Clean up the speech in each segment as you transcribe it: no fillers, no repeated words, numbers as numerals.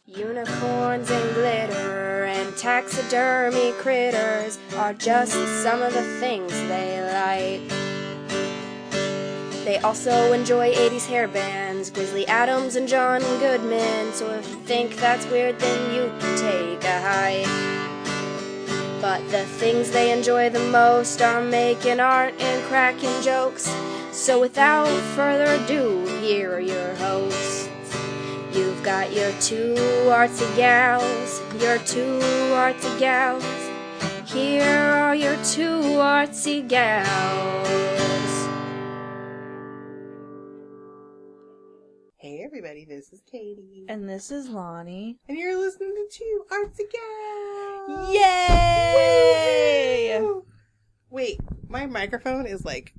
Unicorns and glitter and taxidermy critters are just some of the things they like. They also enjoy 80s hair bands, Grizzly Adams and John Goodman, so if you think that's weird then you can take a hike. But the things they enjoy the most are making art and cracking jokes, so without further ado, here are your hosts. You've got your two artsy gals, your two artsy gals. Here are your two artsy gals. Hey everybody, this is Katie. And this is Lonnie. And you're listening to Two Artsy Gals! Yay! Woo! Wait, my microphone is like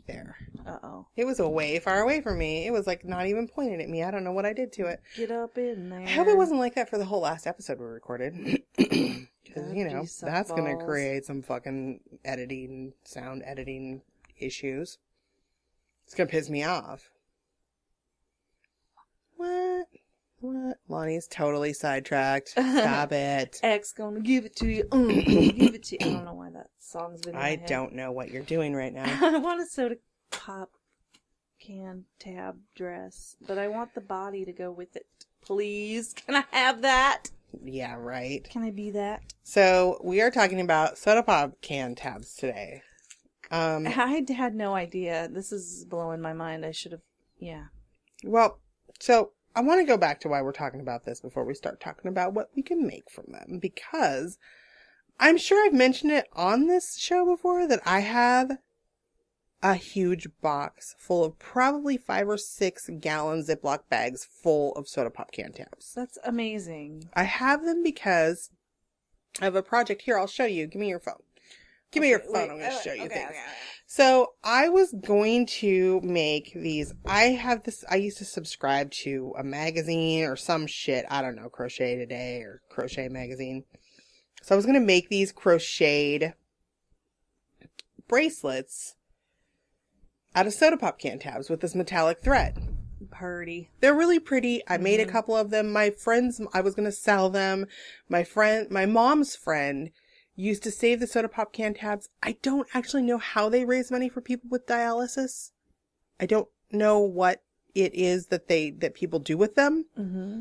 there. Uh-oh. It was way far away from me. It was like not even pointing at me. I don't know what I did to it. Get up in there. I hope it wasn't like that for the whole last episode we recorded. Because, you know, that's going to create some fucking sound editing issues. It's going to piss me off. What? Lonnie's totally sidetracked. Stop it. X gonna give it to you. Give it to you. I don't know why that song's been in my head. I don't know what you're doing right now. I want a soda pop can tab dress, but I want the body to go with it. Please, can I have that? Yeah, right. Can I be that? So, we are talking about soda pop can tabs today. I had no idea. This is blowing my mind. I should have, yeah. Well, so I want to go back to why we're talking about this before we start talking about what we can make from them, because I'm sure I've mentioned it on this show before that I have a huge box full of probably 5 or 6 gallon Ziploc bags full of soda pop can tabs. That's amazing. I have them because I have a project here. I'll show you. Give me your phone. Give me your phone. I'm going to show you things. Okay. So I was going to make these. I used to subscribe to a magazine or some shit. I don't know, Crochet Today or Crochet Magazine. So I was going to make these crocheted bracelets out of soda pop can tabs with this metallic thread. Pretty. They're really pretty. I made a couple of them. My friends, I was going to sell them. My mom's friend used to save the soda pop can tabs. I don't actually know how they raise money for people with dialysis. I don't know what it is that people do with them. Mm-hmm.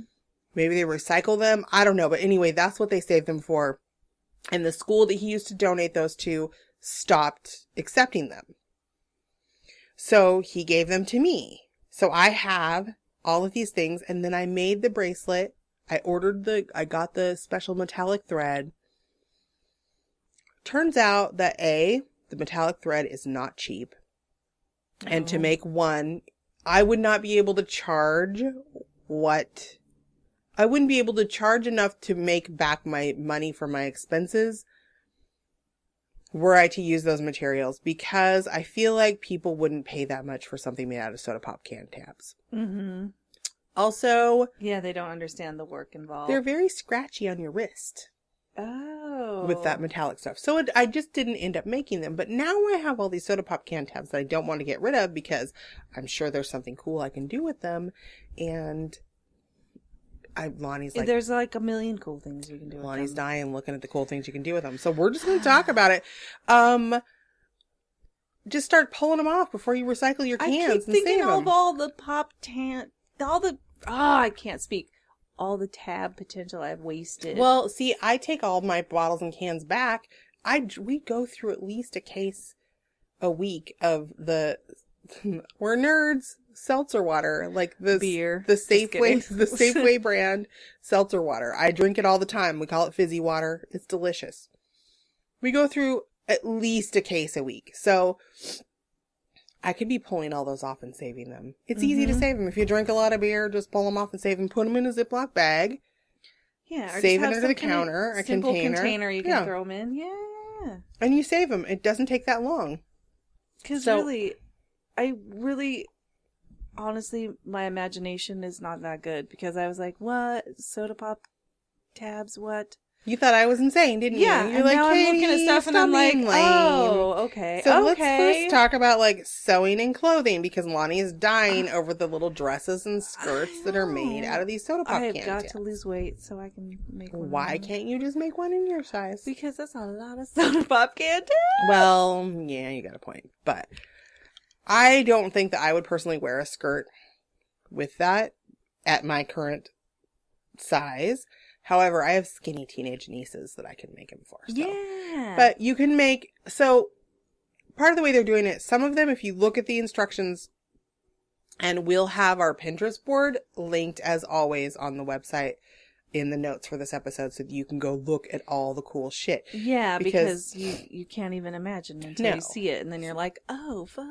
Maybe they recycle them. I don't know. But anyway, that's what they save them for. And the school that he used to donate those to stopped accepting them. So he gave them to me. So I have all of these things. And then I made the bracelet. I got the special metallic thread. Turns out that the metallic thread is not cheap. Oh. And to make one, I would not be able to charge I wouldn't be able to charge enough to make back my money for my expenses were I to use those materials, because I feel like people wouldn't pay that much for something made out of soda pop can tabs. Mm-hmm. Also, yeah, they don't understand the work involved. They're very scratchy on your wrist. Oh. With that metallic stuff. So I just didn't end up making them. But now I have all these soda pop can tabs that I don't want to get rid of because I'm sure there's something cool I can do with them. And Lonnie's like... There's like a million cool things you can do with them. Lonnie's dying looking at the cool things you can do with them. So we're just going to talk about it. Just start pulling them off before you recycle your cans and save them. I keep thinking of all the I can't speak. All the tab potential I've wasted. Well, see, I take all my bottles and cans back. We go through at least a case a week of we're nerds, seltzer water, like the beer, the Safeway brand seltzer water. I drink it all the time. We call it fizzy water. It's delicious. We go through at least a case a week. So I could be pulling all those off and saving them. It's easy to save them. If you drink a lot of beer, just pull them off and save them. Put them in a Ziploc bag. Yeah. Or save it under the counter, a container you can throw them in. Yeah. And you save them. It doesn't take that long. Because honestly, my imagination is not that good. Because I was like, what? Soda pop tabs? What? You thought I was insane, didn't Yeah, you? and now I'm looking at stuff and I'm like, oh, okay, So okay. let's first talk about like sewing and clothing, because Lonnie is dying over the little dresses and skirts that are made out of these soda pop I cans. have got to lose weight so I can make one. Why can't you just make one in your size? Because that's a lot of soda pop candy. Well, yeah, you got a point. But I don't think that I would personally wear a skirt with that at my current size. However, I have skinny teenage nieces that I can make them for. So. Yeah. But you can make, so part of the way they're doing it, some of them, if you look at the instructions, and we'll have our Pinterest board linked as always on the website in the notes for this episode so that you can go look at all the cool shit. Yeah, because you can't even imagine until No. you see it, and then you're like, oh, fuck.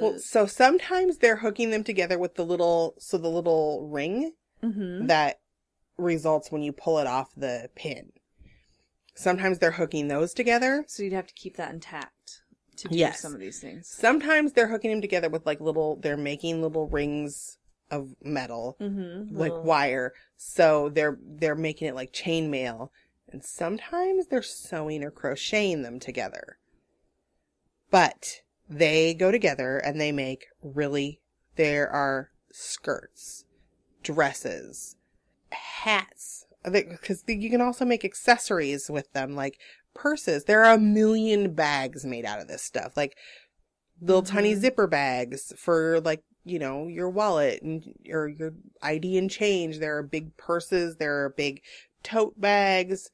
Well, so sometimes they're hooking them together with the little ring that results when you pull it off the pin. Sometimes they're hooking those together. So you'd have to keep that intact to do Yes. some of these things. Sometimes they're hooking them together with like they're making little rings of metal, like wire. So they're making it like chainmail. And sometimes they're sewing or crocheting them together. But they go together and they make there are skirts, dresses, hats, because you can also make accessories with them, like purses. There are a million bags made out of this stuff, like little tiny zipper bags for like, your wallet or your ID and change. There are big purses. There are big tote bags.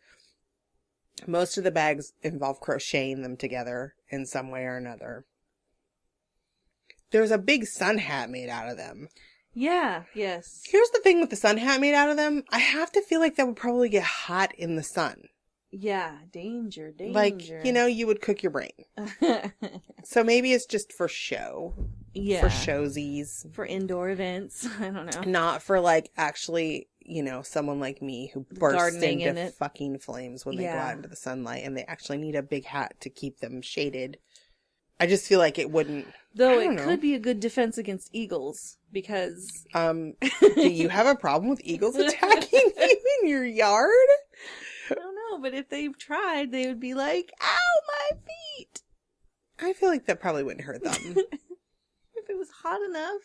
Most of the bags involve crocheting them together in some way or another. There's a big sun hat made out of them. Yeah, yes. Here's the thing with the sun hat made out of them. I have to feel like that would probably get hot in the sun. Yeah, danger. Like, you would cook your brain. So maybe it's just for show. Yeah. For showsies. For indoor events. I don't know. Not for like actually, someone like me who bursts Gardening in into it. fucking flames when they go out into the sunlight and they actually need a big hat to keep them shaded. I just feel like it wouldn't. Though it could be a good defense against eagles, because... Do you have a problem with eagles attacking you in your yard? I don't know, but if they tried, they would be like, ow, my feet! I feel like that probably wouldn't hurt them. If it was hot enough.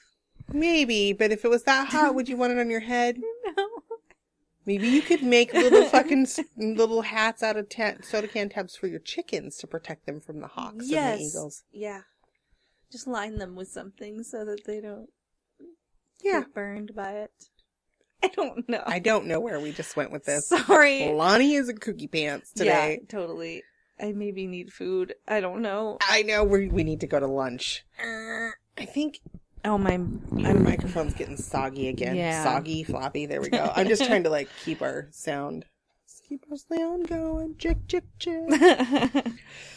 Maybe, but if it was that hot, would you want it on your head? No. Maybe you could make little fucking little hats out of soda can tabs for your chickens to protect them from the hawks and the eagles. Yeah. Just line them with something so that they don't get burned by it. I don't know. I don't know where we just went with this. Sorry. Lonnie is in cookie pants today. Yeah, totally. I maybe need food. I don't know. I know we need to go to lunch. I think... Oh, my microphone's getting soggy again. Yeah. Soggy, floppy. There we go. I'm just trying to keep our sound. Let's keep our sound going. Chick, chick, chick.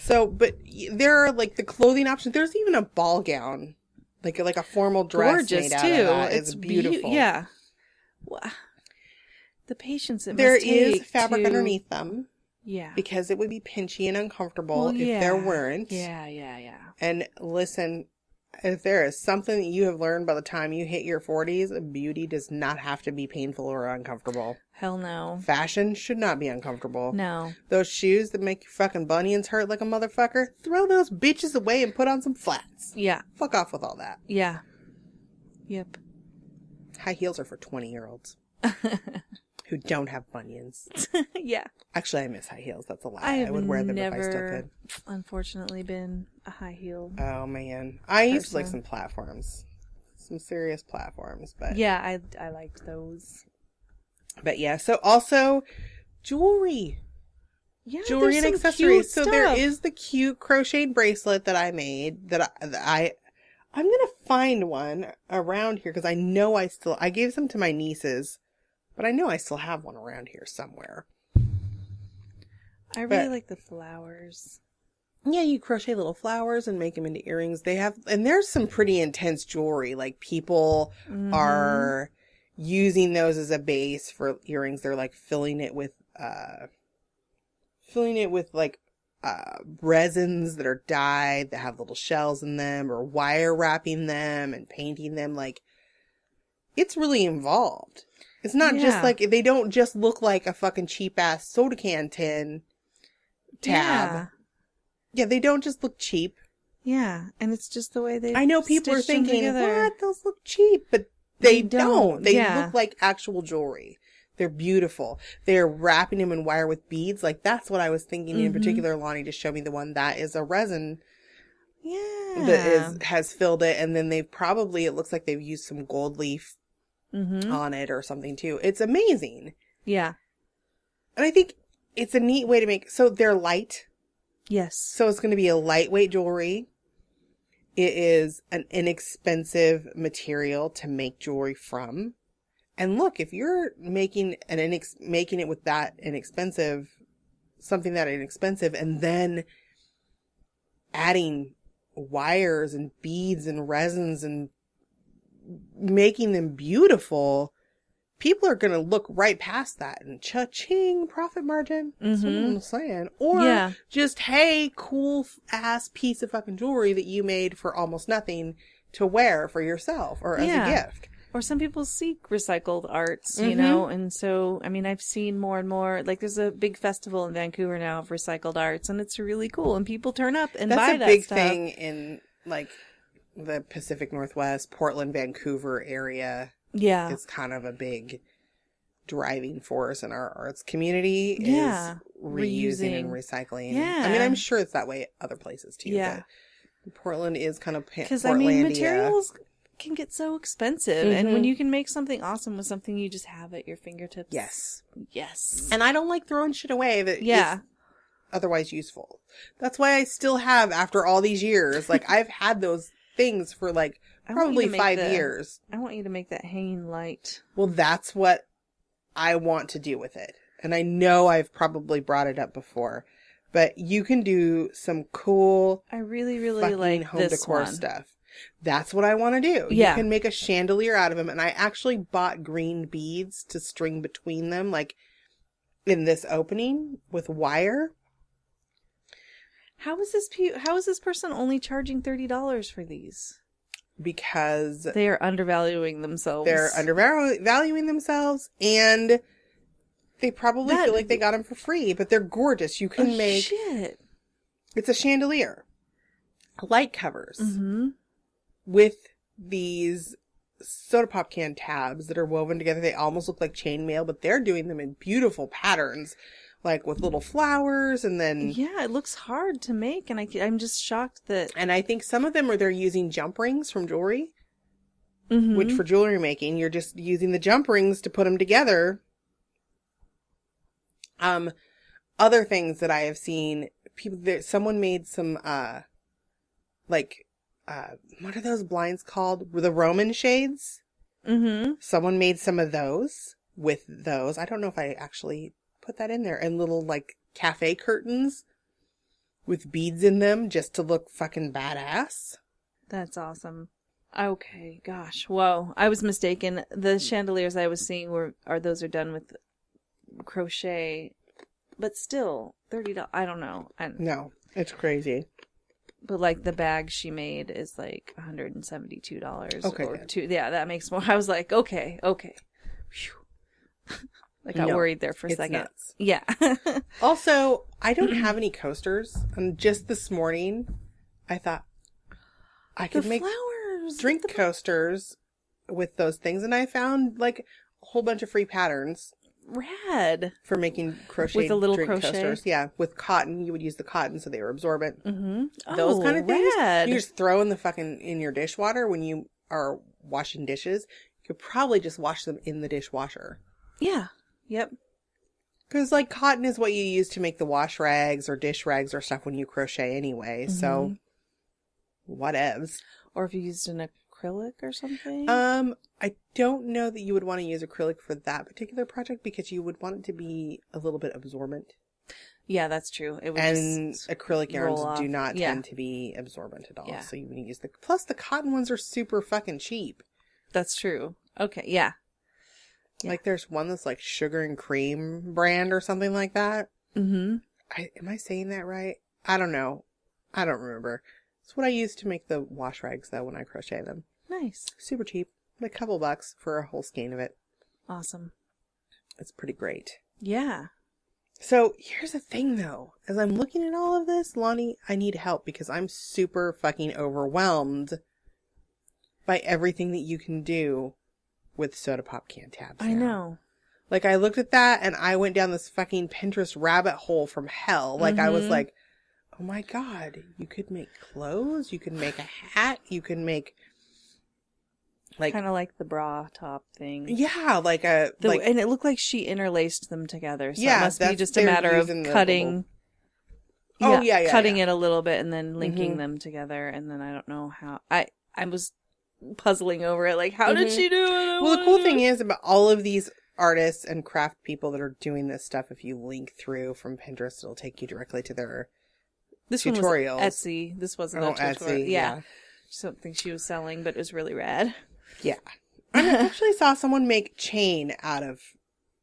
So, but there are the clothing options. There's even a ball gown, like a formal dress. Gorgeous made out too. Of that. It's beautiful. Yeah. The patience it there must take is fabric underneath them. Yeah. Because it would be pinchy and uncomfortable if there weren't. Yeah. And listen, if there is something that you have learned by the time you hit your 40s, beauty does not have to be painful or uncomfortable. Hell no. Fashion should not be uncomfortable. No. Those shoes that make your fucking bunions hurt like a motherfucker, throw those bitches away and put on some flats. Yeah. Fuck off with all that. Yeah. Yep. High heels are for 20-year-olds who don't have bunions. Yeah. Actually, I miss high heels. That's a lie. I would wear them if I still could. Unfortunately, been a high heel. Oh, man. I used to like some platforms. Some serious platforms, but... Yeah, I liked those. But yeah, so also jewelry. Yeah, Jewelry and accessories. So there stuff. is the cute crocheted bracelet that I made that I'm going to find one around here because I know I gave some to my nieces, but I know I still have one around here somewhere. I really like the flowers. Yeah, you crochet little flowers and make them into earrings. And there's some pretty intense jewelry. Like people are using those as a base for earrings. They're filling it with resins that are dyed that have little shells in them, or wire wrapping them and painting them. It's really involved. It's not just Yeah. like, they don't just look like a fucking cheap ass soda can tin tab. Yeah, they don't just look cheap. Yeah, and it's just the way they. I know people are stitched them thinking, together. what? Those look cheap. But they don't. They Yeah. look like actual jewelry. They're beautiful. They're wrapping them in wire with beads. Like, that's what I was thinking in particular. Lonnie just showed me the one that is a resin Yeah. that has filled it. And then it looks like they've used some gold leaf on it or something too. It's amazing. Yeah. And I think it's a neat way to make, so they're light. Yes. So it's going to be a lightweight jewelry. It is an inexpensive material to make jewelry from. And look, if you're making making it with something that inexpensive, and then adding wires and beads and resins and making them beautiful, people are going to look right past that and cha-ching, profit margin. That's what I'm saying. Or just, hey, cool ass piece of fucking jewelry that you made for almost nothing to wear for yourself or as a gift. Or some people seek recycled arts, you know, and so, I mean, I've seen more and more, like there's a big festival in Vancouver now of recycled arts, and it's really cool, and people turn up and buy that stuff. That's a big thing in, like, the Pacific Northwest, Portland, Vancouver area. Yeah. It's kind of a big driving force in our arts community is reusing and recycling. Yeah. I mean, I'm sure it's that way other places too. Yeah. But Portland is kind of because I mean, materials can get so expensive, and when you can make something awesome with something you just have at your fingertips. Yes. And I don't like throwing shit away that is otherwise useful. That's why I still have, after all these years, like I've had those things for like probably 5 years. I want you to make that hanging light. Well, that's what I want to do with it. And I know I've probably brought it up before, but you can do some cool, I really like home this decor one. stuff. That's what I want to do. Yeah. You can make a chandelier out of them. And I actually bought green beads to string between them, like in this opening with wire. How is this person only charging $30 for these? Because they are undervaluing themselves. They're undervaluing themselves, and they probably feel like they got them for free, but they're gorgeous. You can make... Shit. It's a chandelier. Light covers. With these soda pop can tabs that are woven together. They almost look like chainmail, but they're doing them in beautiful patterns, like with little flowers, and then... Yeah, it looks hard to make, and I'm just shocked that... And I think some of them they're using jump rings from jewelry, which for jewelry making, you're just using the jump rings to put them together. Other things that I have seen, someone made some, what are those blinds called? The Roman shades? Someone made some of those with those. I don't know if I actually put that in there. And little, like, cafe curtains with beads in them just to look fucking badass. That's awesome. Okay, gosh. Whoa. I was mistaken. The chandeliers I was seeing are done with crochet. But still, $30, I don't know. No, it's crazy. But like the bag she made is like $172. Okay, or good. Yeah, that makes more. I was like, okay. I got worried there for a second. Nuts. Yeah. Also, I don't have any coasters. And just this morning, I thought I could make flowers, drink coasters with those things. And I found like a whole bunch of free patterns. Rad. For making crocheted with a little drink crochet coasters. Yeah, with cotton. You would use the cotton so they were absorbent. Those kind of things. Rad. You just throw in in your dishwater when you are washing dishes. You could probably just wash them in the dishwasher. Yeah. Yep. Because like cotton is what you use to make the wash rags or dish rags or stuff when you crochet anyway. So whatevs. Or if you used an acrylic or something. I don't know that you would want to use acrylic for that particular project because you would want it to be a little bit absorbent. Yeah, that's true. It would and just acrylic yarns roll off. do not tend to be absorbent at all. Yeah. So you would use plus the cotton ones are super fucking cheap. That's true. Okay, yeah. Like there's one that's like Sugar and Cream brand or something like that. Am I saying that right? I don't know. I don't remember. It's what I use to make the wash rags though when I crochet them. Nice. Super cheap. A couple bucks for a whole skein of it. Awesome. It's pretty great. Yeah. So here's the thing though. As I'm looking at all of this, Lonnie, I need help because I'm super fucking overwhelmed by everything that you can do with soda pop can tabs. I know. Like, I looked at that and I went down this fucking Pinterest rabbit hole from hell. Like, I was like, oh my God, you could make clothes, you could make a hat, you can make, like... Kind of like the bra top thing. Yeah, like a... And it looked like she interlaced them together. So yeah, it must be just a matter of cutting... Cutting it a little bit and then linking them together. And then I don't know how... I was puzzling over it. Like, how did she do it? Well, the cool thing is about all of these artists and craft people that are doing this stuff, if you link through from Pinterest, it'll take you directly to their tutorials. One was Etsy. This wasn't a tutorial. Etsy, yeah. Something she was selling, but it was really rad. Yeah. I actually saw someone make chain out of,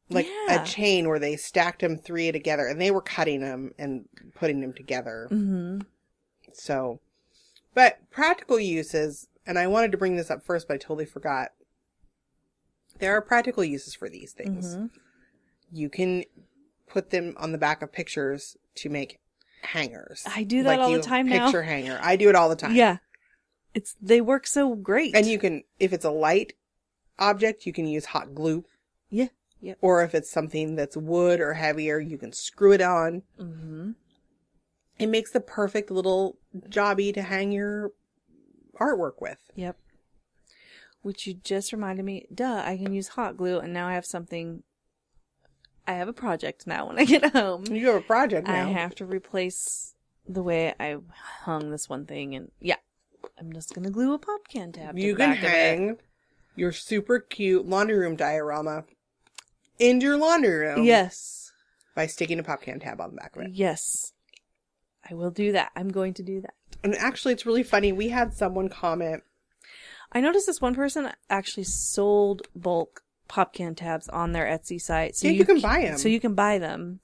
like, a chain where they stacked them 3 together, and they were cutting them and putting them together. Mm-hmm. So, but practical uses, and I wanted to bring this up first, but I totally forgot. There are practical uses for these things. Mm-hmm. You can put them on the back of pictures to make hangers. I do that all the time now. Picture hanger. I do it all the time. Yeah. They work so great. And you can, if it's a light object, you can use hot glue. Yeah. Yeah. Or if it's something that's wood or heavier, you can screw it on. Mm-hmm. It makes the perfect little jobby to hang your artwork with. Yep. Which you just reminded me, I can use hot glue, and now I have something. I have a project now when I get home. You have a project now. I have to replace the way I hung this one thing, and I'm just going to glue a pop can tab to you the back can hang your super cute laundry room diorama in your laundry room. Yes. By sticking a pop can tab on the back of it. Yes. I will do that. I'm going to do that. And actually, it's really funny. We had someone comment. I noticed this one person actually sold bulk pop can tabs on their Etsy site. So you can buy them. So you can buy them.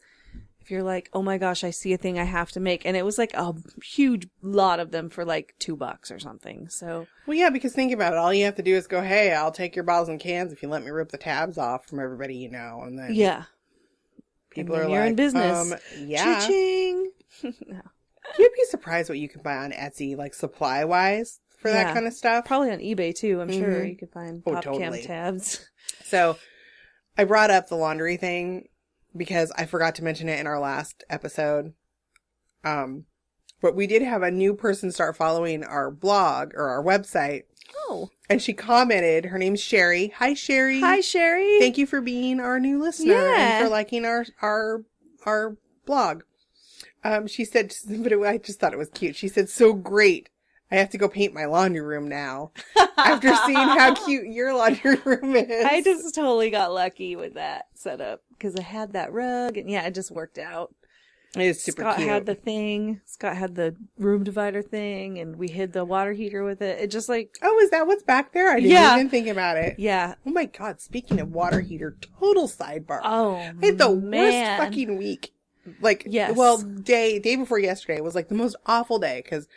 If you're like, oh my gosh, I see a thing I have to make. And it was like a huge lot of them for like $2 or something. So. Well, yeah, because think about it. All you have to do is go, hey, I'll take your bottles and cans if you let me rip the tabs off from everybody you know. And then. Yeah. People are you're like, in business. Yeah. Cha-ching. No. You'd be surprised what you can buy on Etsy, like supply-wise, for that kind of stuff. Probably on eBay, too. I'm sure you could find pop cam tabs. So, I brought up the laundry thing because I forgot to mention it in our last episode. But we did have a new person start following our blog, or our website. Oh. And she commented, her name's Sherry. Hi, Sherry. Hi, Sherry. Thank you for being our new listener and for liking our blog. She said, but I just thought it was cute. She said, so great. I have to go paint my laundry room now. After seeing how cute your laundry room is. I just totally got lucky with that setup because I had that rug and it just worked out. It is super Scott cute. had the thing. Scott had the room divider thing and we hid the water heater with it. It just like... Oh, is that what's back there? I didn't even think about it. Yeah. Oh my God. Speaking of water heater, total sidebar. Oh, I had the worst fucking week. Like, well, day before yesterday was like the most awful day because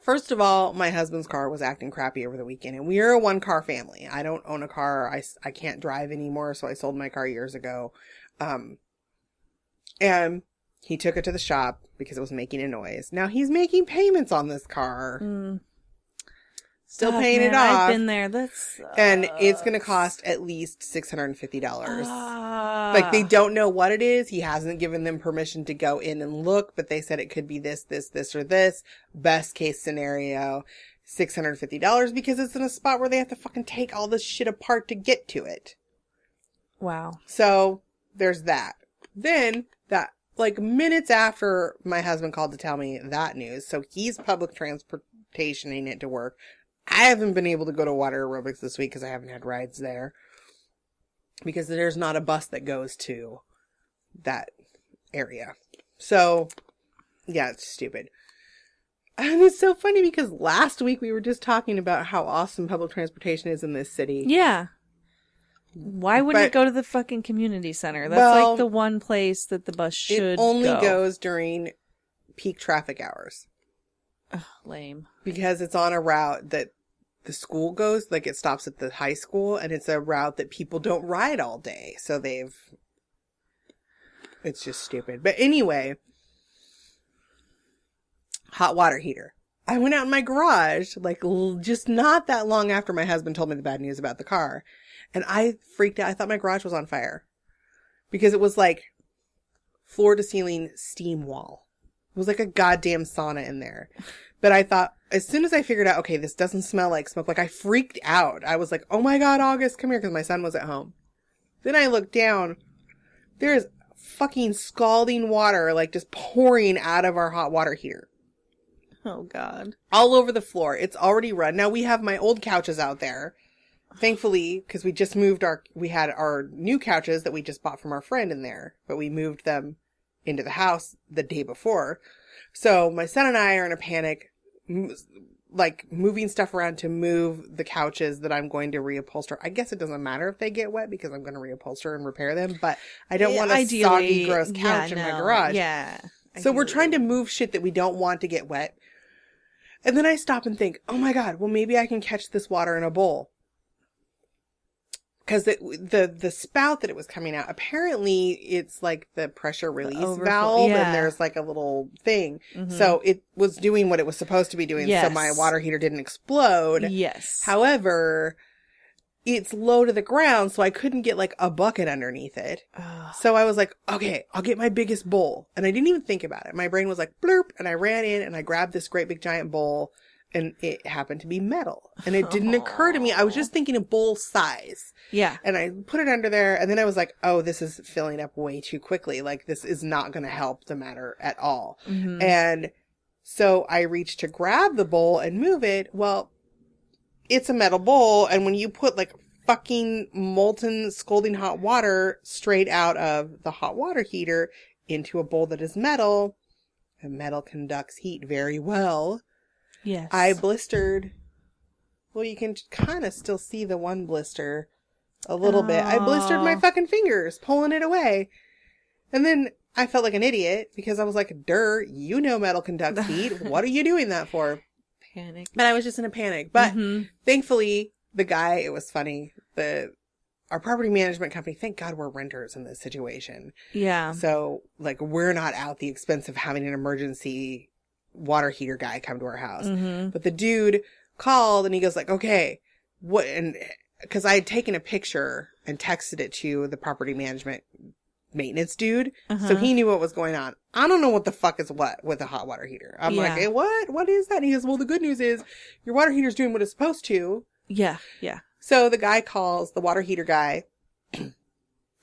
first of all, my husband's car was acting crappy over the weekend and we are a 1-car family. I don't own a car. I can't drive anymore. So I sold my car years ago. And he took it to the shop because it was making a noise. Now he's making payments on this car. Still paying it off. I've been there. And it's going to cost at least $650. Like, they don't know what it is. He hasn't given them permission to go in and look, but they said it could be this, or this. Best case scenario, $650 because it's in a spot where they have to fucking take all this shit apart to get to it. Wow. So, there's that. Then, like, minutes after my husband called to tell me that news, so he's public transportationing it to work. I haven't been able to go to water aerobics this week because I haven't had rides there. Because there's not a bus that goes to that area. So, yeah, it's stupid. And it's so funny because last week we were just talking about how awesome public transportation is in this city. Yeah. Why wouldn't it go to the fucking community center? That's like the one place that the bus should go. It only goes during peak traffic hours. Ugh, lame. Because it's on a route that the school goes. Like, it stops at the high school, and it's a route that people don't ride all day. So it's just stupid. But anyway, hot water heater. I went out in my garage, like, just not that long after my husband told me the bad news about the car. And I freaked out. I thought my garage was on fire. Because it was like floor to ceiling steam wall. It was like a goddamn sauna in there. But I thought, as soon as I figured out, okay, this doesn't smell like smoke, like, I freaked out. I was like, oh my God, August, come here, because my son was at home. Then I looked down. There's fucking scalding water, like, just pouring out of our hot water heater. Oh, God. All over the floor. It's already run. Now, we have my old couches out there. Thankfully, because we just moved we had our new couches that we just bought from our friend in there, but we moved them into the house the day before. So my son and I are in a panic, like, moving stuff around to move the couches that I'm going to reupholster. I guess it doesn't matter if they get wet because I'm going to reupholster and repair them, but I don't want a soggy, gross couch in my garage. Yeah. So we're trying to move shit that we don't want to get wet. And then I stop and think, oh my God, well, maybe I can catch this water in a bowl. Because the spout that it was coming out, apparently it's like the pressure release valve, and there's like a little thing. Mm-hmm. So it was doing what it was supposed to be doing, so my water heater didn't explode. Yes. However, it's low to the ground, so I couldn't get like a bucket underneath it. So I was like, okay, I'll get my biggest bowl. And I didn't even think about it. My brain was like, blurp, and I ran in and I grabbed this great big giant bowl. And it happened to be metal. And it didn't occur to me. I was just thinking of bowl size. Yeah. And I put it under there. And then I was like, oh, this is filling up way too quickly. Like, this is not going to help the matter at all. Mm-hmm. And so I reached to grab the bowl and move it. Well, it's a metal bowl. And when you put like fucking molten scalding hot water straight out of the hot water heater into a bowl that is metal, and metal conducts heat very well. Yes. I blistered. Well, you can kind of still see the one blister a little bit. I blistered my fucking fingers pulling it away. And then I felt like an idiot because I was like, you know metal conducts heat. What are you doing that for? Panic. And I was just in a panic. But thankfully, the guy, it was funny. Our property management company, thank God we're renters in this situation. Yeah. So, like, we're not out the expense of having an emergency water heater guy come to our house. Mm-hmm. But the dude called and he goes like, okay, what? And because I had taken a picture and texted it to the property management maintenance dude. So he knew what was going on. I don't know what the fuck is what with a hot water heater. I'm like, hey, what is that? And he goes, well, the good news is your water heater's doing what it's supposed to. Yeah. Yeah. So the guy calls, the water heater guy.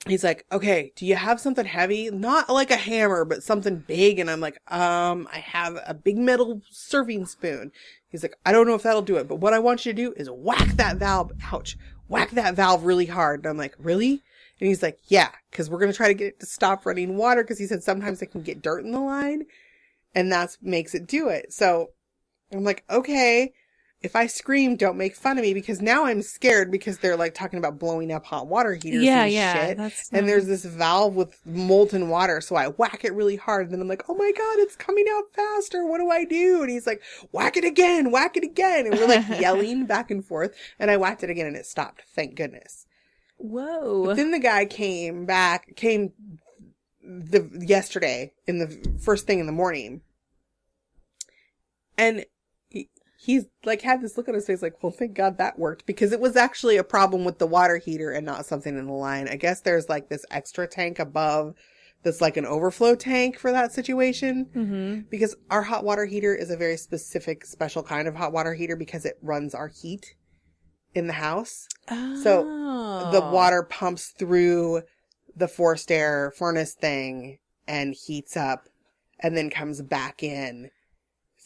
He's like, okay, do you have something heavy? Not like a hammer, but something big. And I'm like, I have a big metal serving spoon. He's like, I don't know if that'll do it, but what I want you to do is whack that valve. Ouch. Whack that valve really hard. And I'm like, really? And he's like, yeah, because we're going to try to get it to stop running water. Because he said sometimes it can get dirt in the line. And that makes it do it. So I'm like, okay. If I scream, don't make fun of me, because now I'm scared because they're like talking about blowing up hot water heaters and shit. And there's this valve with molten water. So I whack it really hard. And then I'm like, oh my God, it's coming out faster. What do I do? And he's like, whack it again, whack it again. And we're like yelling back and forth. And I whacked it again and it stopped. Thank goodness. Whoa. But then the guy came yesterday in the first thing in the morning. And he's like had this look on his face like, well, thank God that worked, because it was actually a problem with the water heater and not something in the line. I guess there's like this extra tank above that's like an overflow tank for that situation, because our hot water heater is a very specific, special kind of hot water heater because it runs our heat in the house. So the water pumps through the forced air furnace thing and heats up and then comes back in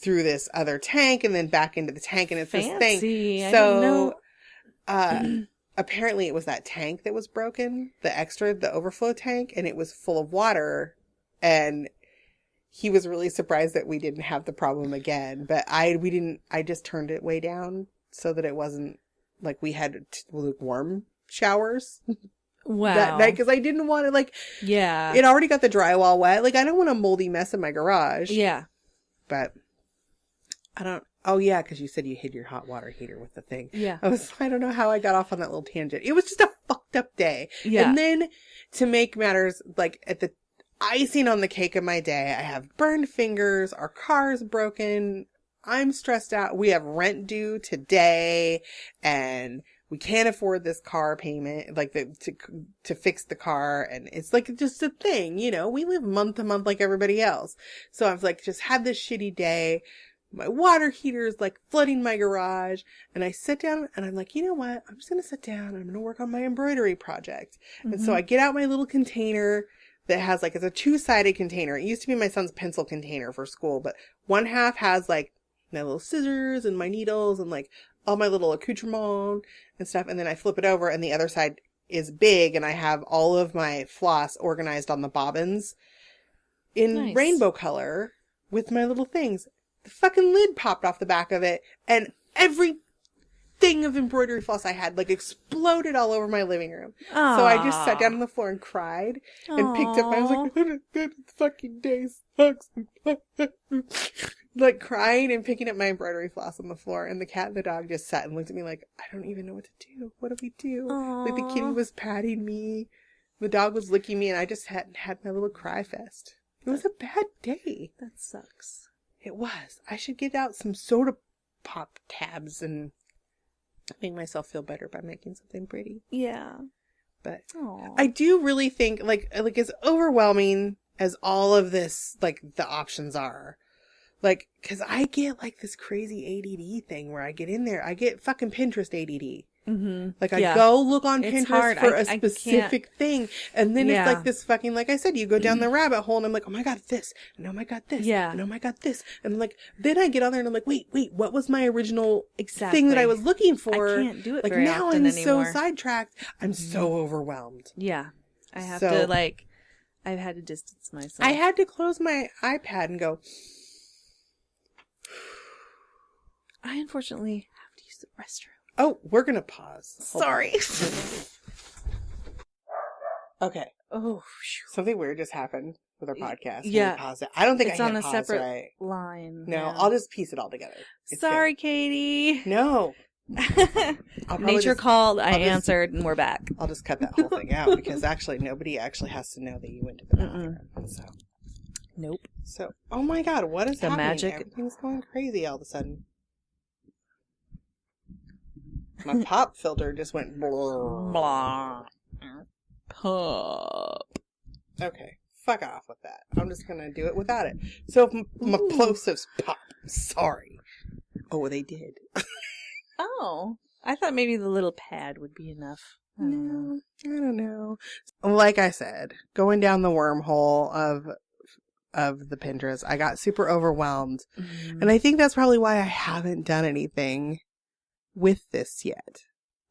through this other tank and then back into the tank, and it's this thing. So apparently it was that tank that was broken, the overflow tank, and it was full of water, and he was really surprised that we didn't have the problem again. But I just turned it way down so that it wasn't like we had lukewarm showers. Wow. That night, because I didn't want to it already got the drywall wet. Like, I don't want a moldy mess in my garage. Yeah. But Oh, yeah, because you said you hid your hot water heater with the thing. Yeah. I don't know how I got off on that little tangent. It was just a fucked up day. Yeah. And then to make matters, like, at the icing on the cake of my day, I have burned fingers, our car's broken, I'm stressed out, we have rent due today, and we can't afford this car payment, like, to fix the car, and it's, like, just a thing, you know? We live month to month like everybody else. So I've, like, just had this shitty day. My water heater is like flooding my garage, and I sit down and I'm like, you know what? I'm just going to sit down and I'm going to work on my embroidery project. Mm-hmm. And so I get out my little container that has like, it's a 2-sided container. It used to be my son's pencil container for school, but one half has like my little scissors and my needles and like all my little accoutrement and stuff. And then I flip it over and the other side is big and I have all of my floss organized on the bobbins in rainbow color with my little things. The fucking lid popped off the back of it, and every thing of embroidery floss I had, like, exploded all over my living room. Aww. So I just sat down on the floor and cried, and picked up, I was like, this fucking day sucks. Like, crying and picking up my embroidery floss on the floor, and the cat and the dog just sat and looked at me like, I don't even know what to do. What do we do? Aww. Like, the kitty was patting me, the dog was licking me, and I just had my little cry fest. It was a bad day. That sucks. It was. I should get out some soda pop tabs and make myself feel better by making something pretty. Yeah. But Aww. I do really think, like as overwhelming as all of this, like, the options are, like, because I get, like, this crazy ADD thing where I get in there. I get fucking Pinterest ADD. Mm-hmm. Like, I go look on It's Pinterest hard. for a specific thing. And then it's like this fucking, like I said, you go down the rabbit hole and I'm like, oh my God, this. And oh my God, this. Yeah. And oh my God, this. And I'm like, then I get on there and I'm like, wait, what was my original thing that I was looking for? I can't do it like, very now often I'm anymore. so sidetracked. I'm so overwhelmed. Yeah. I have to, like, I've had to distance myself. I had to close my iPad and go. I unfortunately have to use the restroom. Oh, we're going to pause. Sorry. Okay. Oh, something weird just happened with our podcast. Yeah. Pause it. I don't think it's I hit on a pause, separate right? line. No, now. I'll just piece it all together. It's Sorry, good. Katie. No. Nature called. I answered, and we're back. I'll just cut that whole thing out because actually nobody actually has to know that you went to the bathroom. So. Nope. So, oh my God, what is the happening? Magic. Everything's going crazy all of a sudden. My pop filter just went blah. Pop. Okay, fuck off with that. I'm just gonna do it without it. So if my plosives pop, sorry. Oh, they did. Oh, I thought maybe the little pad would be enough. I don't know. Like I said, going down the wormhole of the Pinterest, I got super overwhelmed. And I think that's probably why I haven't done anything with this yet.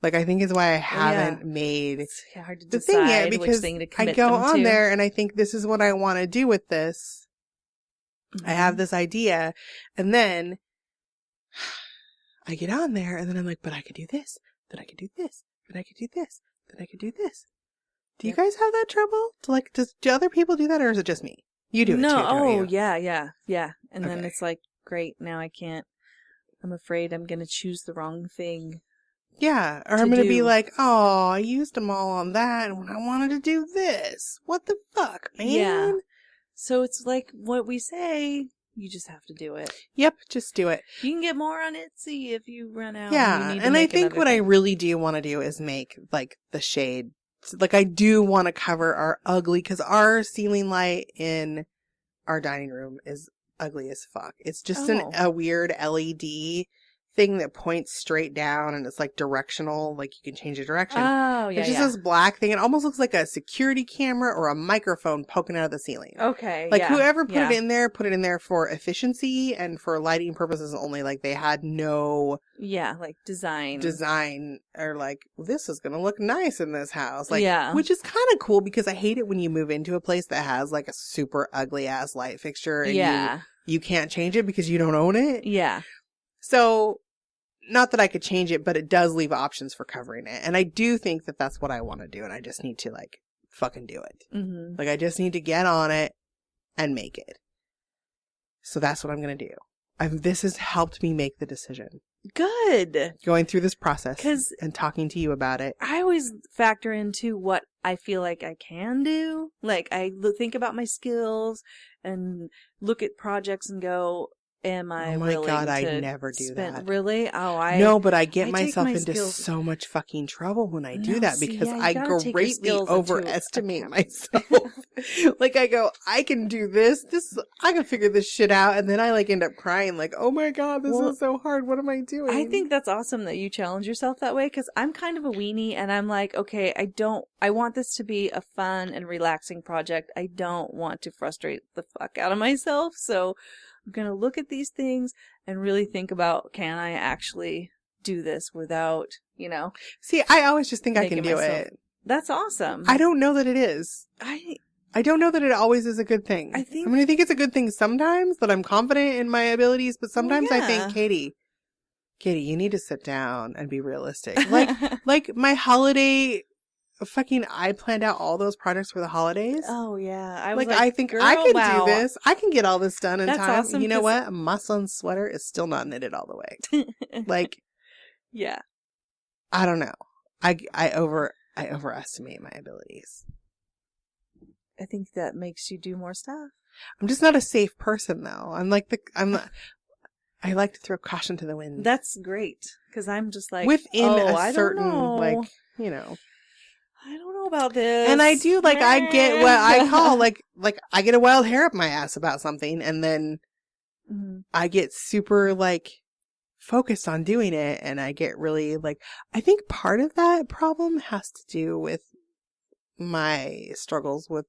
Like, I think is why I haven't made it's hard to the decide thing yet, because which thing to commit I go them on to. there and I think this is what I want to do with this. I have this idea, and then I get on there and then I'm like, but I could do this, but I could do this, but I could do this, but I could do this. Do you guys have that trouble? Do other people do that, or is it just me? You do it too, don't you? Yeah. And then Okay. it's like, great, now I can't. I'm afraid I'm going to choose the wrong thing. Yeah, or I'm going to be like, oh, I used them all on that, and I wanted to do this. What the fuck, man? Yeah. So it's like what we say, you just have to do it. Yep, just do it. You can get more on Etsy if you run out. Yeah, and I think what I really do want to do is make, like, the shade. Like, I do want to cover our ugly, because our ceiling light in our dining room is ugly as fuck. It's just a weird LED thing that points straight down, and it's like directional, like you can change the direction. Oh, yeah. It's just this black thing. It almost looks like a security camera or a microphone poking out of the ceiling. Okay. Like, whoever put it in there for efficiency and for lighting purposes only. Like, they had no like design or like, this is gonna look nice in this house. Like, Yeah. which is kind of cool, because I hate it when you move into a place that has like a super ugly ass light fixture and you can't change it because you don't own it. Yeah. So, not that I could change it, but it does leave options for covering it. And I do think that that's what I want to do. And I just need to, like, fucking do it. Mm-hmm. Like, I just need to get on it and make it. So that's what I'm going to do. this has helped me make the decision. Good. Going through this process 'Cause and talking to you about it. I always factor into what I feel like I can do. Like, I think about my skills and look at projects and go, am I Oh my willing God, to I never do that. Really? Oh, No, but I get I take myself my into skills- so much fucking trouble when I do No, that see, because yeah, you I gotta take your greatly skills into overestimate account. myself. Like I go, I can do this. I can figure this shit out. And then I like end up crying like, oh my God, this Well, is so hard. What am I doing? I think that's awesome that you challenge yourself that way, because I'm kind of a weenie and I'm like, okay, I want this to be a fun and relaxing project. I don't want to frustrate the fuck out of myself. So I'm going to look at these things and really think about, can I actually do this without, See, I always just think I can making do myself- it. That's awesome. I don't know that it is. I don't know that it always is a good thing. I think- I think it's a good thing sometimes that I'm confident in my abilities, but sometimes I think, yeah. Katie, you need to sit down and be realistic. Like my holiday I planned out all those projects for the holidays. Oh yeah. I Like, was I think girl, I can wow. do this. I can get all this done in That's time. awesome, You know 'cause- what? A muslin sweater is still not knitted all the way. Like, Yeah. I don't know. I overestimate my abilities. I think that makes you do more stuff. I'm just not a safe person though. I like to throw caution to the wind. That's great, because I'm just like, within I a don't certain know. like, I don't know about this. and I do like I get what I call like I get a wild hair up my ass about something, and then Mhm. I get super like focused on doing it, and I get really like, I think part of that problem has to do with my struggles with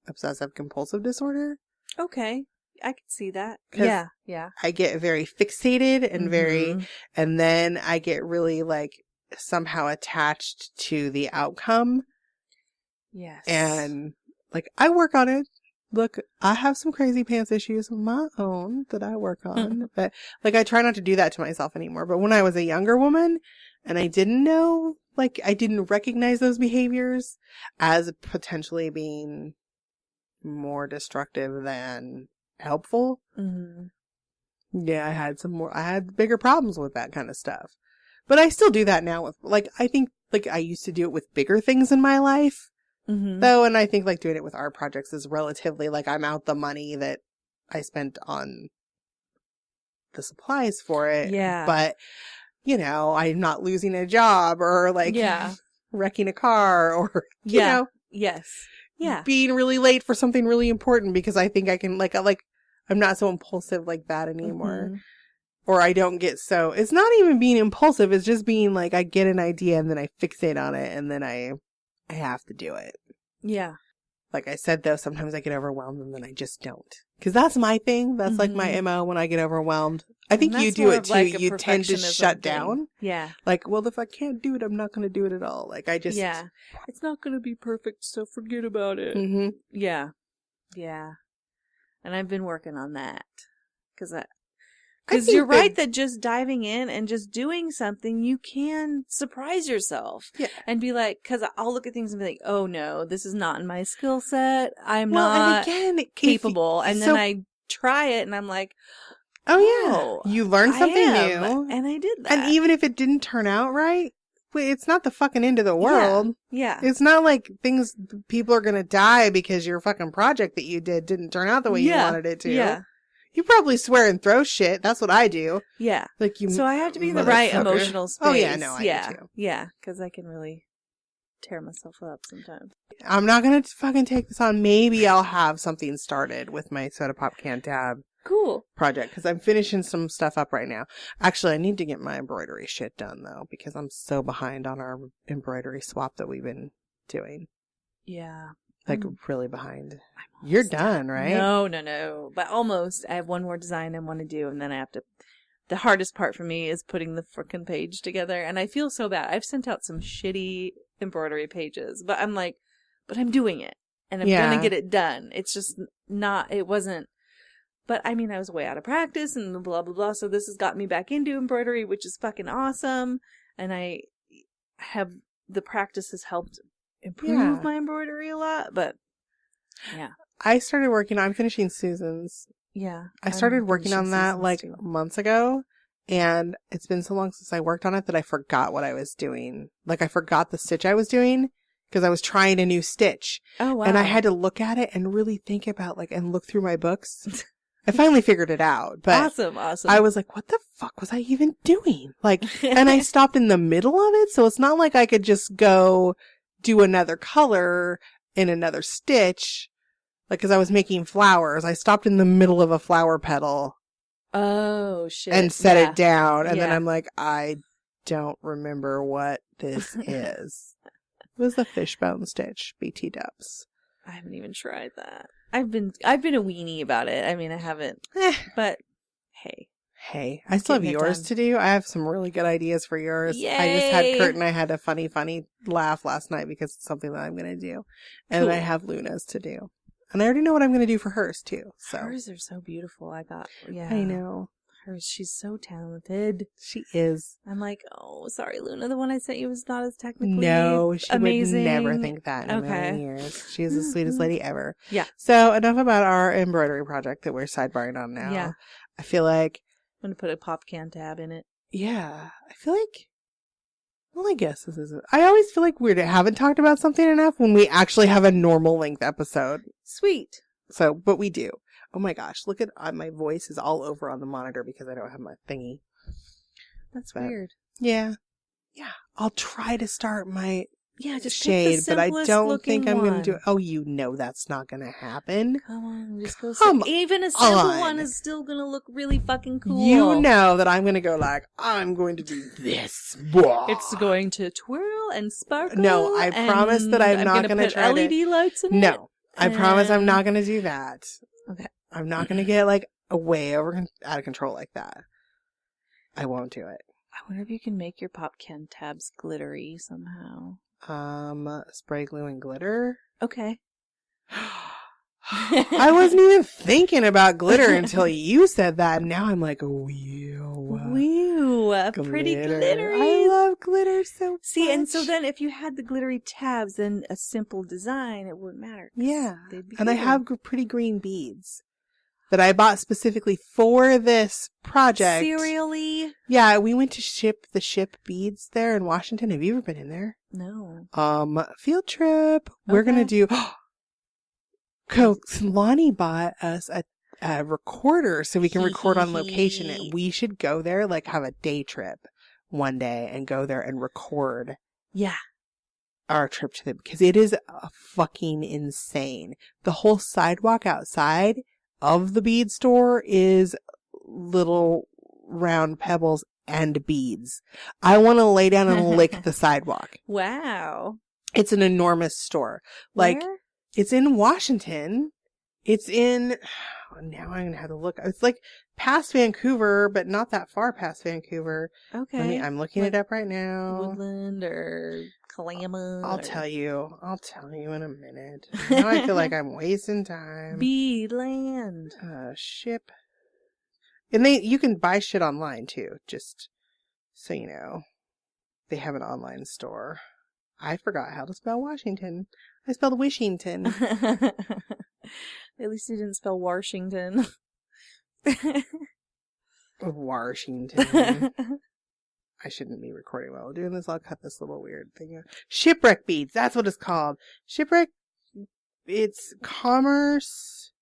obsessive compulsive disorder. Okay, I can see that. 'Cause Yeah. I get very fixated and Mhm. and then I get really like somehow attached to the outcome, Yes. and like I work on it. Look, I have some crazy pants issues of my own that I work on, but like I try not to do that to myself anymore. But when I was a younger woman and I didn't know, like I didn't recognize those behaviors as potentially being more destructive than helpful. Mhm. Yeah, I had bigger problems with that kind of stuff. But I still do that now with, like, I think, like, I used to do it with bigger things in my life, Mhm. though, and I think, like, doing it with art projects is relatively, like, I'm out the money that I spent on the supplies for it. Yeah. But, I'm not losing a job or, like, Yeah. wrecking a car or, Yeah. Yes. Yeah. being really late for something really important because I think I can, I'm not so impulsive like that anymore. Mhm. Or I don't get so, it's not even being impulsive. It's just being like, I get an idea and then I fixate on it and then I have to do it. Yeah. Like I said, though, sometimes I get overwhelmed and then I just don't. Cause that's my thing. That's like my MO when I get overwhelmed. I think And you that's do more it of too. like a You tend to perfectionism shut thing. down. Yeah. Like, well, if I can't do it, I'm not going to do it at all. Like I just. Yeah. It's not going to be perfect, so forget about it. Mm-hmm. Yeah. Yeah. And I've been working on that. Because think you're right that just diving in and just doing something, you can surprise yourself. Yeah. And be like, because I'll look at things and be like, oh no, this is not in my skill set. I'm Well, not and again, capable. And then I try it and I'm like, oh yeah, you learn I something am. new. And I did that. And even if it didn't turn out right, it's not the fucking end of the world. Yeah. It's not like people are going to die because your fucking project that you didn't turn out the way you wanted it to. Yeah. You probably swear and throw shit. That's what I do. Yeah. Like you. So I have to be in the right motherfucker. emotional space. Oh yeah, no, I do too. Yeah. Because I can really tear myself up sometimes. I'm not going to fucking take this on. Maybe I'll have something started with my Soda Pop Can Tab Cool. project because I'm finishing some stuff up right now. Actually, I need to get my embroidery shit done though because I'm so behind on our embroidery swap that we've been doing. Yeah. Like really behind. You're done, right? No. But almost. I have one more design I want to do, and then I have to. The hardest part for me is putting the frickin' page together, and I feel so bad. I've sent out some shitty embroidery pages, but I'm like, but I'm doing it, and I'm gonna get it done. It's just not. It wasn't. But I mean, I was way out of practice and blah blah blah. So this has got me back into embroidery, which is fucking awesome, and I have the practice has helped improve my embroidery a lot. But yeah. I'm finishing Susan's Yeah. I started working on that seasons, like too. months ago, and it's been so long since I worked on it that I forgot what I was doing. Like, I forgot the stitch I was doing because I was trying a new stitch. Oh, wow. And I had to look at it and really think about, like, and look through my books. I finally figured it out, but awesome. I was like, what the fuck was I even doing? Like, and I stopped in the middle of it, so it's not like I could just go do another color in another stitch. Like, cause I was making flowers. I stopped in the middle of a flower petal Oh, shit. and set Yeah. it down. And then Yeah. I'm like, I don't remember what this is. It was the fishbone stitch, BT dubs. I haven't even tried that. I've been a weenie about it. I mean, I haven't, but hey. Hey, I still have Getting it yours done. to do. I have some really good ideas for yours. I just had Yay! Kurt and I had a funny laugh last night because it's something that I'm going to do. And Cool. I have Luna's to do. And I already know what I'm going to do for hers too. So Hers are so beautiful. Yeah. I know. Hers, she's so talented. She is. I'm like, oh, sorry, Luna. The one I sent you was not as technically No, she amazing. would never think that in a Okay. million years. She is the sweetest lady ever. Yeah. So enough about our embroidery project that we're sidebarring on now. Yeah. I feel like, I'm gonna put a pop can tab in it. yeah, I feel like, well, I guess this is, I always feel like we haven't talked about something enough when we actually have a normal length episode. Sweet. So, but we do. Oh my gosh, look at, my voice is all over on the monitor because I don't have my thingy. That's But, weird. Yeah. Yeah. I'll try to start my Yeah, just shade, pick the but I simplest don't think looking I'm going one. to do it. Oh, you know that's not going to happen. Come on, just go. Come Even a simple on. one is still gonna look really fucking cool. You know that I'm going to go like, I'm going to do this. Blah. It's going to twirl and sparkle. No, I promise that I'm not gonna gonna put try to- LED lights in it. No, I promise I'm And- not going to do that. Okay. I'm not going to get like way out of control like that. I won't do it. I wonder if you can make your pop can tabs glittery somehow. Spray glue and glitter. Okay. I wasn't even thinking about glitter until you said that. Now I'm like, whew. Pretty Glitter. glittery. I love glitter so much. See, and so then if you had the glittery tabs, then a simple design, it wouldn't matter. 'cause Yeah. they'd be And I glittery. have pretty green beads that I bought specifically for this project. Serially? Yeah, we went to the ship beads there in Washington. Have you ever been in there? No. Field trip. We're Okay. gonna do. Lonnie bought us a recorder so we can record on location. And we should go there, like have a day trip one day and go there and record Yeah. our trip to them because it is fucking insane. The whole sidewalk outside of the bead store is little round pebbles and beads. I want to lay down and lick the sidewalk. Wow. It's an enormous store. Like, Where? it's in Washington. It's in, now I'm going to have to look. It's like past Vancouver, but not that far past Vancouver. Okay. I'm looking Like it up right now. Woodland or Kalama. I'll tell you in a minute. Now I feel like I'm wasting time. Beadland. Ship. And you can buy shit online too, just so you know. They have an online store. I forgot how to spell Washington. I spelled Wishington. At least you didn't spell Washington. Washington. I shouldn't be recording while we're doing this. I'll cut this little weird thing out. Shipwreck beads. That's what it's called. Shipwreck. It's Commerce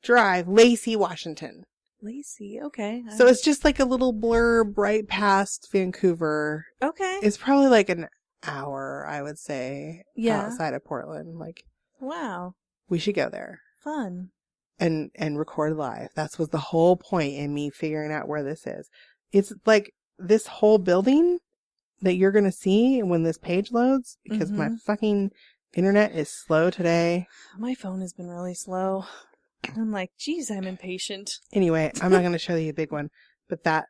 Drive, Lacey, Washington. Lacey, okay. So it's just like a little blurb right past Vancouver. Okay. It's probably like an hour, I would say, Yeah. outside of Portland. Like, Wow. we should go there Fun. and record live. That was the whole point in me figuring out where this is. It's like this whole building that you're going to see when this page loads because my fucking internet is slow today. My phone has been really slow. I'm like, geez, I'm impatient. Anyway, I'm not going to show you a big one, but that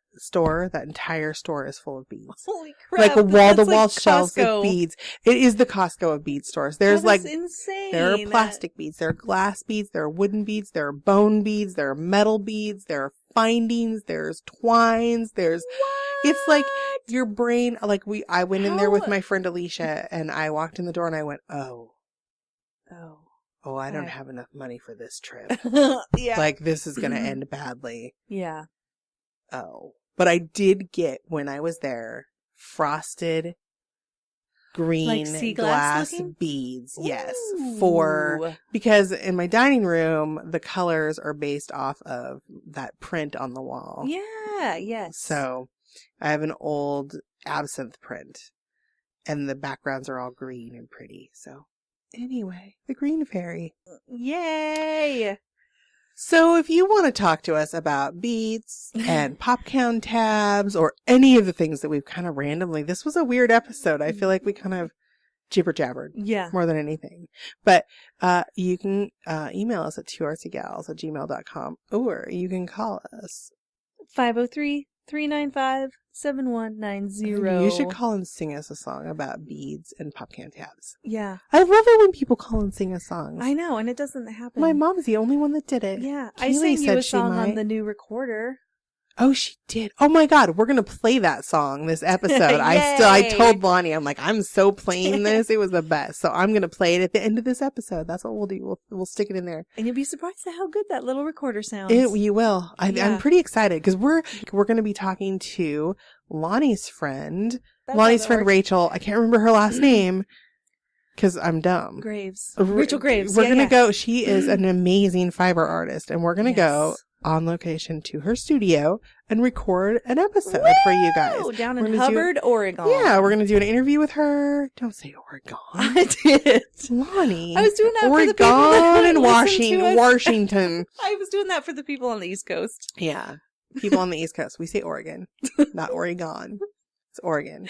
entire store is full of beads. Holy crap. Like a wall-to-wall that's like shelves Costco. of beads. It is the Costco of bead stores. There's That like, is insane. there are plastic beads, there are glass beads, there are wooden beads, there are bone beads, there are metal beads, there are findings, there's twines, there's, it's like your brain, like I went in there with my friend Alicia and I walked in the door and I went, oh, oh, I don't have enough money for this trip. Yeah. Like, this is going to end badly. Yeah. Oh. But I did get, when I was there, frosted green Like sea glass looking? beads. Yes. Ooh. Because in my dining room, the colors are based off of that print on the wall. Yeah, yes. So I have an old absinthe print, and the backgrounds are all green and pretty. So anyway, the green fairy. Yay! So if you want to talk to us about beads and popcorn tabs or any of the things that we've kind of randomly, this was a weird episode. I feel like we kind of jibber jabbered Yeah. more than anything. But you can email us at tworcygals@gmail.com, or you can call us 503-395-7190. You should call and sing us a song about beads and popcorn tabs. Yeah. I love it when people call and sing us songs. I know, and it doesn't happen. My mom's the only one that did it. Yeah. I Keely sang you said a she song might. on the new recorder. Oh, she did. Oh my God. We're going to play that song this episode. I Yay. told Lonnie, I'm like, I'm so playing this. It was the best. So I'm going to play it at the end of this episode. That's what we'll do. We'll stick it in there. And you'll be surprised at how good that little recorder sounds. You will. Yeah. I'm pretty excited because we're going to be talking to Lonnie's friend, That's Rachel. I can't remember her last name because I'm dumb. Graves. Rachel Graves. We're going to go. She is an amazing fiber artist, and we're going to go Yes. on location to her studio and record an episode for you guys. Woo! Down We're in gonna Hubbard, Oregon. Yeah, we're going to do an interview with her. Don't say Oregon. I did. Lonnie. I was doing that for the people Oregon that and listen to us. Washington. I was doing that for the people on the East Coast. Yeah. People on the East Coast. We say Oregon, not Oregon. It's Oregon.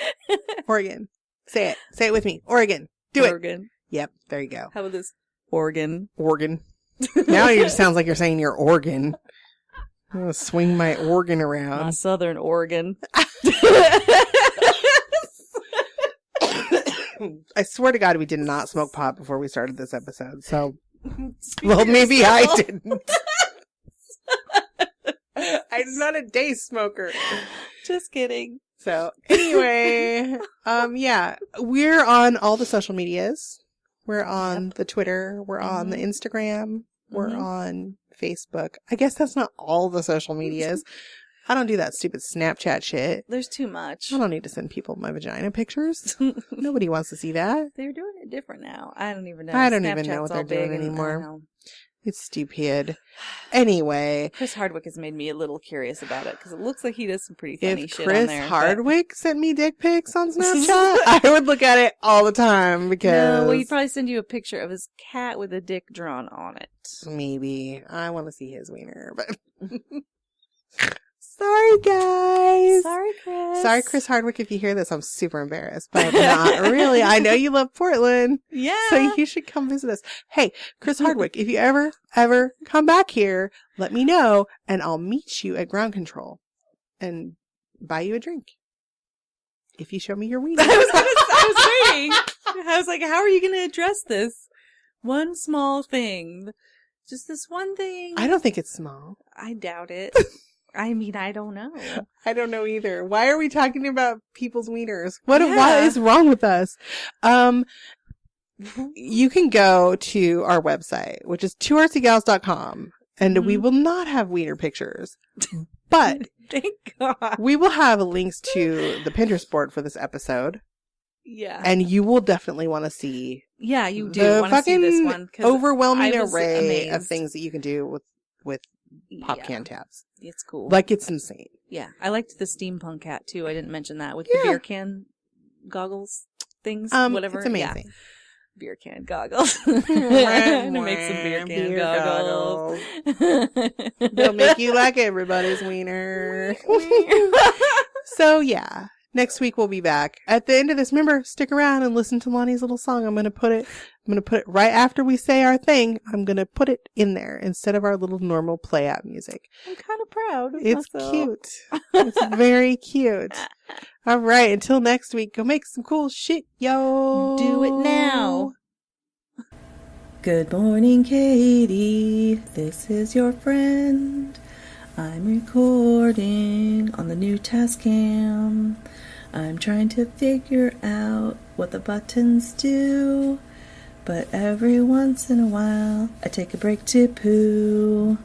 Oregon. Say it. Say it with me. Oregon. Do it. Oregon. Yep. There you go. How about this? Oregon. Oregon. Now it just sounds like you're saying your organ. I'm going to swing my organ My around. Southern Oregon. I swear to God, we did not smoke pot before we started this episode. So, well, maybe I didn't. I'm not a day smoker. Just kidding. So, anyway, yeah, we're on all the social medias. We're on the Twitter. We're on the Instagram. We're on Facebook. I guess that's not all the social medias. I don't do that stupid Snapchat shit. There's too much. I don't need to send people my vagina pictures. Nobody wants to see that. They're doing it different now. I don't even know. I don't even know Snapchat's what they're all doing big and I anymore. know. It's stupid. Anyway, Chris Hardwick has made me a little curious about it because it looks like he does some pretty funny if shit on Chris there. Hardwick sent me dick pics on Snapchat, I would look at it all the time because No, well, he'd probably send you a picture of his cat with a dick drawn on it. maybe I want to see his wiener, but sorry guys. Sorry, Chris Hardwick, if you hear this, I'm super embarrassed, but not really. I know you love Portland. Yeah. So you should come visit us. Hey, Chris Hardwick, if you ever come back here, let me know and I'll meet you at ground control and buy you a drink. If you show me your wiener. I was waiting. I was like, how are you going to address this? One small thing. Just this one thing. I don't think it's small. I doubt it. I mean, I don't know. I don't know either. Why are we talking about people's wieners? What Yeah. is wrong with us? You can go to our website, which is twoartsygals.com, and we will not have wiener pictures, but Thank God. we will have links to the Pinterest board for this episode, Yeah. and you will definitely want to see Yeah, you do the want to see this fucking one. 'Cause overwhelming I was array of amazed. things that you can do with pop Yeah, can tabs. It's cool. Like, it's insane. Yeah. I liked the steampunk hat too. I didn't mention that with Yeah. the beer can goggles things. Whatever. It's amazing. Yeah. Beer can goggles. I'm gonna make some beer can Beer goggles. They'll make you like everybody's wiener. So yeah, next week we'll be back. At the end of this, remember, stick around and listen to Lonnie's little song. I'm gonna put it right after we say our thing. I'm gonna put it in there instead of our little normal play out music. I'm kind of proud of It's myself. cute. It's very cute. All right, until next week, go make some cool shit, yo. Do it now. Good morning, Katie. This is your friend. I'm recording on the new Tascam. I'm trying to figure out what the buttons do. But every once in a while, I take a break to poo.